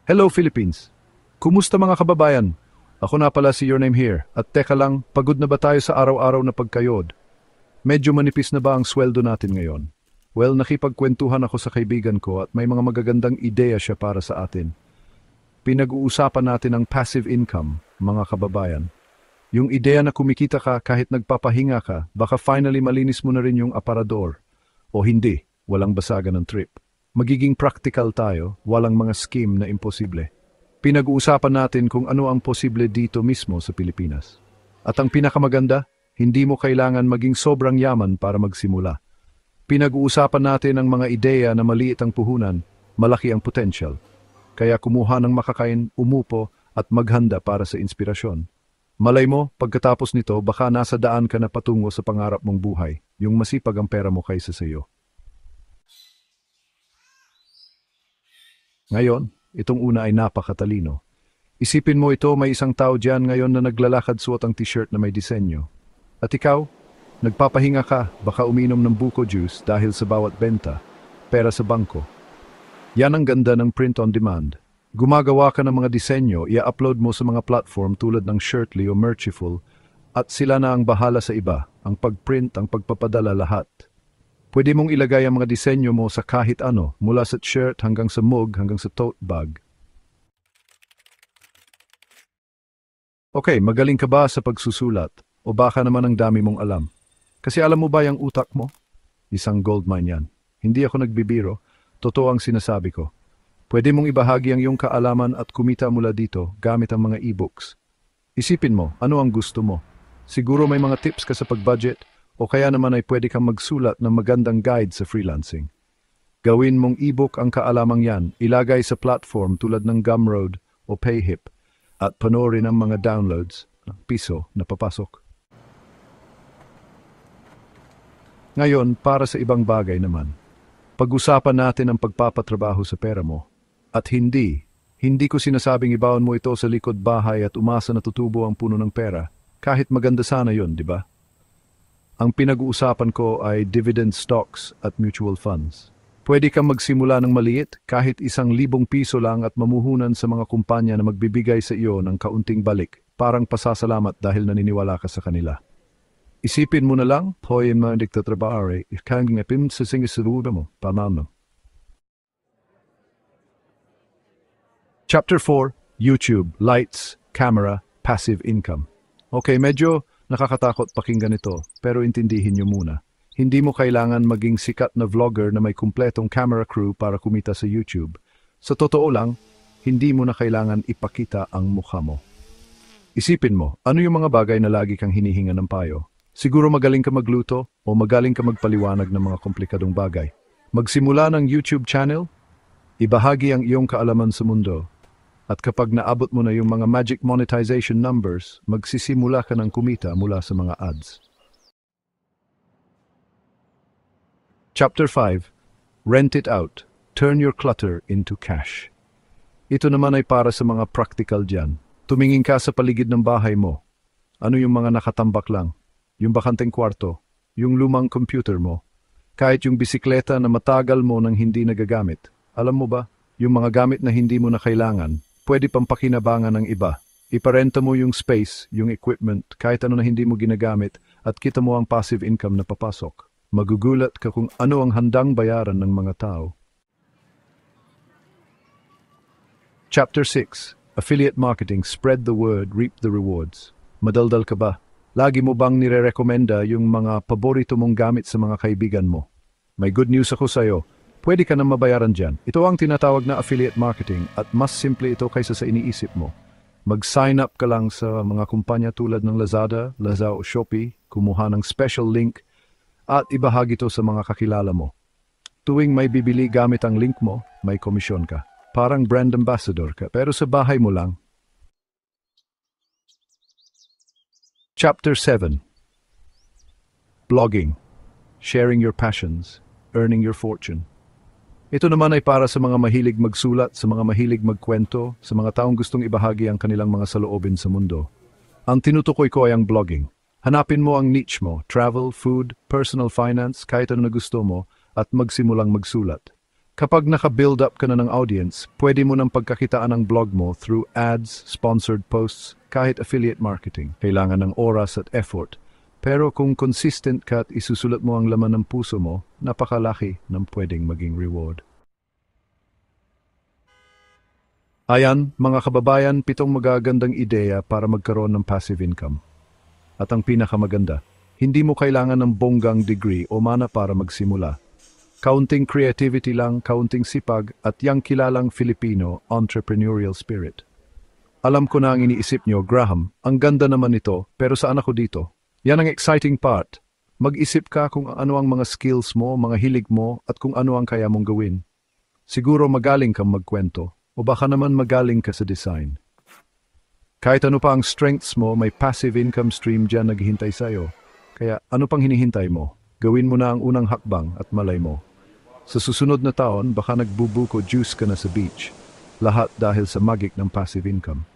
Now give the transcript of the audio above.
Hello Philippines! Kumusta mga kababayan? Ako na pala si Your Name Here. At teka lang, pagod na ba tayo sa araw-araw na pagkayod? Medyo manipis na ba ang sweldo natin ngayon? Well, nakipagkwentuhan ako sa kaibigan ko at may mga magagandang ideya siya para sa atin. Pinag-uusapan natin ang passive income, mga kababayan. Yung ideya na kumikita ka kahit nagpapahinga ka, baka finally malinis mo na rin yung aparador. O hindi, walang basagan ng trip. Magiging practical tayo, walang mga scheme na imposible. Pinag-uusapan natin kung ano ang posible dito mismo sa Pilipinas. At ang pinakamaganda, hindi mo kailangan maging sobrang yaman para magsimula. Pinag-uusapan natin ang mga ideya na maliit ang puhunan, malaki ang potential. Kaya kumuha ng makakain, umupo at maghanda para sa inspirasyon. Malay mo, pagkatapos nito, baka nasa daan ka na patungo sa pangarap mong buhay, yung masipag ang pera mo kaysa sa iyo. Ngayon, itong una ay napakatalino. Isipin mo ito, may isang tao dyan ngayon na naglalakad suot ang t-shirt na may disenyo. At ikaw, nagpapahinga ka, baka uminom ng buko juice dahil sa bawat benta, pera sa bangko. Yan ang ganda ng print on demand. Gumagawa ka ng mga disenyo, i-upload mo sa mga platform tulad ng Shirtly o Merchiful, at sila na ang bahala sa iba, ang pagprint, ang pagpapadala lahat. Pwede mong ilagay ang mga disenyo mo sa kahit ano, mula sa shirt hanggang sa mug, hanggang sa tote bag. Okay, magaling ka ba sa pagsusulat? O baka naman ang dami mong alam? Kasi alam mo ba yung utak mo? Isang goldmine yan. Hindi ako nagbibiro. Totoo ang sinasabi ko. Pwede mong ibahagi ang iyong kaalaman at kumita mula dito gamit ang mga e-books. Isipin mo, ano ang gusto mo? Siguro may mga tips ka sa pag-budget o kaya naman ay pwede kang magsulat ng magandang guide sa freelancing. Gawin mong e-book ang kaalamang yan, ilagay sa platform tulad ng Gumroad o Payhip at panoorin ang mga downloads ng piso na papasok. Ngayon, para sa ibang bagay naman. Pag-usapan natin ang pagpapatrabaho sa pera mo. At hindi ko sinasabing ibaon mo ito sa likod bahay at umasa na tutubo ang puno ng pera. Kahit maganda sana yon, di ba? Ang pinag-uusapan ko ay dividend stocks at mutual funds. Pwede kang magsimula ng maliit, kahit 1,000 piso lang at mamuhunan sa mga kumpanya na magbibigay sa iyo ng kaunting balik, parang pasasalamat dahil naniniwala ka sa kanila. Isipin mo na lang, hoy mga nagtatrabaho, kang ngapin sa singasaruda mo, paano? Chapter 4, YouTube, Lights, Camera, Passive Income. Okay, medyo nakakatakot pakinggan ito, pero intindihin niyo muna. Hindi mo kailangan maging sikat na vlogger na may kumpletong camera crew para kumita sa YouTube. Sa totoo lang, hindi mo na kailangan ipakita ang mukha mo. Isipin mo, ano yung mga bagay na lagi kang hinihingan ng payo? Siguro magaling ka magluto o magaling ka magpaliwanag ng mga komplikadong bagay. Magsimula ng YouTube channel, ibahagi ang iyong kaalaman sa mundo. At kapag naabot mo na yung mga magic monetization numbers, magsisimula ka ng kumita mula sa mga ads. Chapter 5, Rent It Out. Turn Your Clutter into Cash. Ito naman ay para sa mga practical dyan. Tumingin ka sa paligid ng bahay mo. Ano yung mga nakatambak lang? Yung bakanteng kwarto? Yung lumang computer mo? Kahit yung bisikleta na matagal mo nang hindi nagagamit? Alam mo ba, yung mga gamit na hindi mo na kailangan, pwede pang pakinabangan ng iba. Iparenta mo yung space, yung equipment, kahit ano na hindi mo ginagamit at kita mo ang passive income na papasok. Magugulat ka kung ano ang handang bayaran ng mga tao. Chapter 6, Affiliate Marketing, Spread the Word, Reap the Rewards. Madaldal ka ba? Lagi mo bang nire-recommenda yung mga paborito mong gamit sa mga kaibigan mo? May good news ako sa'yo. Pwede ka na mabayaran dyan. Ito ang tinatawag na affiliate marketing at mas simple ito kaysa sa iniisip mo. Mag-sign up ka lang sa mga kumpanya tulad ng Lazada, o Shopee, kumuha ng special link at ibahagi ito sa mga kakilala mo. Tuwing may bibili gamit ang link mo, may komisyon ka. Parang brand ambassador ka, pero sa bahay mo lang. Chapter 7, Blogging. Sharing your passions, earning your fortune. Ito naman ay para sa mga mahilig magsulat, sa mga mahilig magkwento, sa mga taong gustong ibahagi ang kanilang mga saloobin sa mundo. Ang tinutukoy ko ay ang blogging. Hanapin mo ang niche mo, travel, food, personal finance, kahit ano na gusto mo, at magsimulang magsulat. Kapag naka-build up ka na ng audience, pwede mo nang pagkakitaan ang blog mo through ads, sponsored posts, kahit affiliate marketing. Kailangan ng oras at effort. Pero kung consistent ka at isusulat mo ang laman ng puso mo, napakalaki ng pwedeng maging reward. Ayan, mga kababayan, 7 magagandang ideya para magkaroon ng passive income. At ang pinakamaganda, hindi mo kailangan ng bonggang degree o mana para magsimula. Kaunting creativity lang, kaunting sipag, at yang kilalang Filipino entrepreneurial spirit. Alam ko na ang iniisip nyo, Graham, ang ganda naman ito, pero saan ako dito? Yan ang exciting part. Mag-isip ka kung ano ang mga skills mo, mga hilig mo, at kung ano ang kaya mong gawin. Siguro magaling kang magkwento, o baka naman magaling ka sa design. Kahit ano pa ang strengths mo, may passive income stream dyan naghihintay sa'yo. Kaya ano pang hinihintay mo? Gawin mo na ang unang hakbang at malay mo. Sa susunod na taon, baka nagbubuko juice ka na sa beach. Lahat dahil sa magic ng passive income.